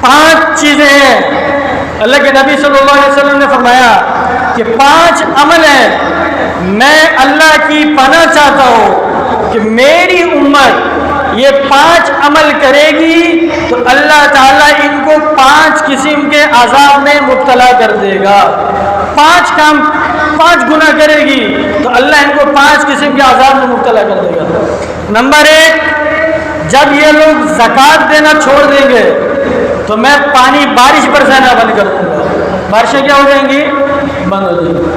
5 چیزیں ہیں. اللہ کے نبی صلی اللہ علیہ وسلم نے فرمایا کہ 5 عمل ہیں، میں اللہ کی پناہ چاہتا ہوں کہ میری امت یہ 5 عمل کرے گی تو اللہ تعالیٰ ان کو 5 قسم کے عذاب میں مبتلا کر دے گا. 5 گناہ کرے گی تو اللہ ان کو 5 قسم کے عذاب میں مبتلا کر دے گا. نمبر 1، جب یہ لوگ زکوٰۃ دینا چھوڑ دیں گے تو میں بارش برسانا بند کر دوں گا. بارشیں کیا ہو جائیں گی؟ بند ہو جائیں گی.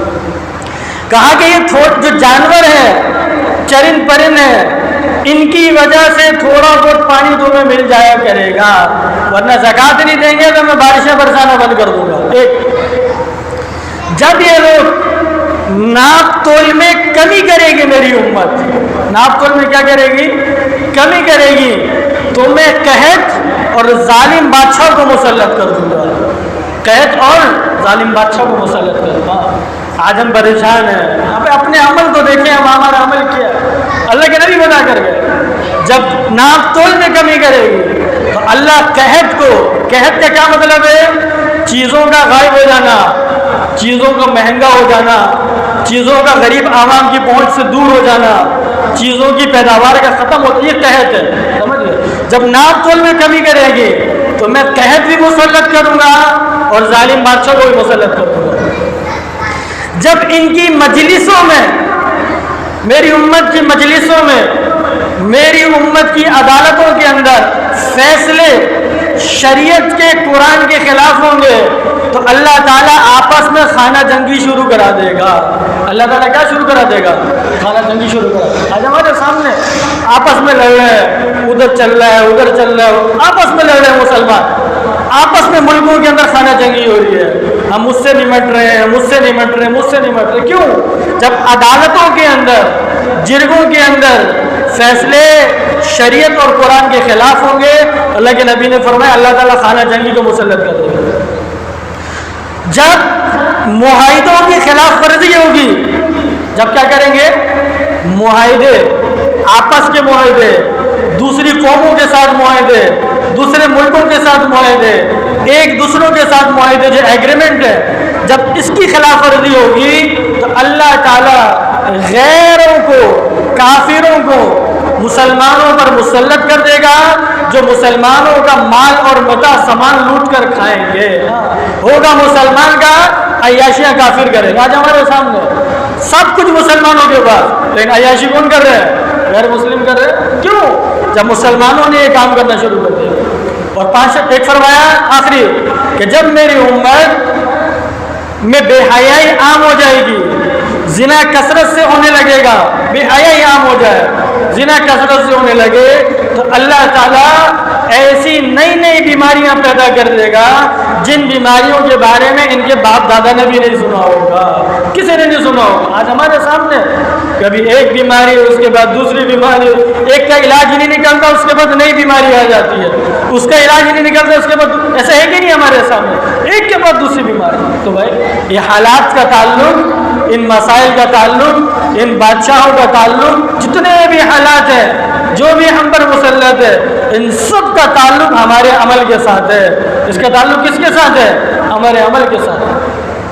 کہا کہ یہ جو جانور ہیں، چرند پرند ہیں، ان کی وجہ سے تھوڑا بہت پانی تمہیں مل جایا کرے گا، ورنہ زکوٰۃ نہیں دیں گے تو میں بارشیں برسانا بند کر دوں گا. جب یہ لوگ ناپ تول میں کمی کرے گی، میری امت ناپ تول میں کیا کرے گی؟ کمی کرے گی، تو میں قحط اور ظالم بادشاہ کو مسلط کر دوں گا. قحط اور ظالم بادشاہ کو مسلط کر دوں گا. آج ہم پریشان ہیں، اپنے عمل کو دیکھیں، ہم ہمارا عمل کیا. اللہ کے نبی بتا کر گئے جب ناپ تول میں کمی کرے گی تو اللہ قحط کا کیا مطلب ہے؟ چیزوں کا غائب ہو جانا، چیزوں کا مہنگا ہو جانا، چیزوں کا غریب عوام کی پہنچ سے دور ہو جانا، چیزوں کی پیداوار کا ختم ہوتا، یہ قحط ہے. سمجھ گئے؟ جب ناپ تول میں کمی کرے گی تو میں قحط بھی مسلط کروں گا اور ظالم بادشاہ کو بھی مسلط کروں گا. جب ان کی مجلسوں میں، میری امت کی مجلسوں میں، میری امت کی عدالتوں کے اندر فیصلے شریعت کے، قرآن کے خلاف ہوں گے تو اللہ تعالیٰ آپس میں خانہ جنگی شروع کرا دے گا. اللہ تعالیٰ کیا شروع کرا دے گا؟ خانہ جنگی شروع کرا دے گا. آج ہمارے سامنے آپس میں لڑ رہے ہیں، ادھر چل رہا ہے، ادھر چل رہا ہے، آپس میں لڑ رہے ہیں مسلمان، آپس میں ملکوں کے اندر خانہ جنگی ہو رہی ہے. ہم مجھ سے نمٹ رہے ہیں، مجھ سے نمٹ رہے ہیں، مجھ سے نمٹ رہے ہیں. کیوں؟ جب عدالتوں کے اندر، جرگوں کے اندر فیصلے شریعت اور قرآن کے خلاف ہوں گے، اللہ کے نبی نے فرمایا اللہ تعالیٰ خانہ جنگی کو مسلط کر دے گا. جب معاہدوں کی خلاف ورزی ہوگی، جب کیا کریں گے؟ معاہدے، آپس کے معاہدے، دوسری قوموں کے ساتھ معاہدے، دوسرے ملکوں کے ساتھ معاہدے، ایک دوسروں کے ساتھ معاہدے، جو ایگریمنٹ ہے، جب اس کی خلاف ورزی ہوگی تو اللہ تعالیٰ غیروں کو، کافروں کو مسلمانوں پر مسلط کر دے گا، جو مسلمانوں کا مال اور متاع سامان لوٹ کر کھائیں گے. ہوگا مسلمان کا، عیاشیاں کافر کرے گا. آج ہمارے سامنے سب کچھ مسلمانوں کے پاس، لیکن عیاشی کون کر رہے ہیں؟ غیر مسلم کر رہے ہیں. کیوں؟ جب مسلمانوں نے یہ کام کرنا شروع کر دیا. اور 5 ایک فرمایا آخری کہ جب میری امت میں بے حیائی عام ہو جائے گی، زنا کثرت سے ہونے لگے گا، بے حیائی عام ہو جائے، زنا کثرت سے ہونے لگے تو اللہ تعالیٰ ایسی نئی بیماریاں پیدا کر دے گا جن بیماریوں کے بارے میں ان کے باپ دادا نے بھی نہیں سنا ہوگا، کسی نے نہیں سنا ہوگا. آج ہمارے سامنے کبھی ایک بیماری، اس کے بعد دوسری بیماری، ایک کا علاج ہی نہیں نکلتا، اس کے بعد نئی بیماری آ جاتی ہے، اس کا علاج ہی نہیں نکلتا، اس کے بعد ایسا ہے کہ نہیں ہمارے سامنے ایک کے بعد دوسری بیماری. تو بھائی یہ حالات کا تعلق، ان مسائل کا تعلق، ان بادشاہوں کا تعلق، جتنے بھی حالات ہیں، جو بھی ہم پر مسلط ہے، ان سب کا تعلق ہمارے عمل کے ساتھ ہے. اس کا تعلق کس کے ساتھ ہے؟ ہمارے عمل کے ساتھ.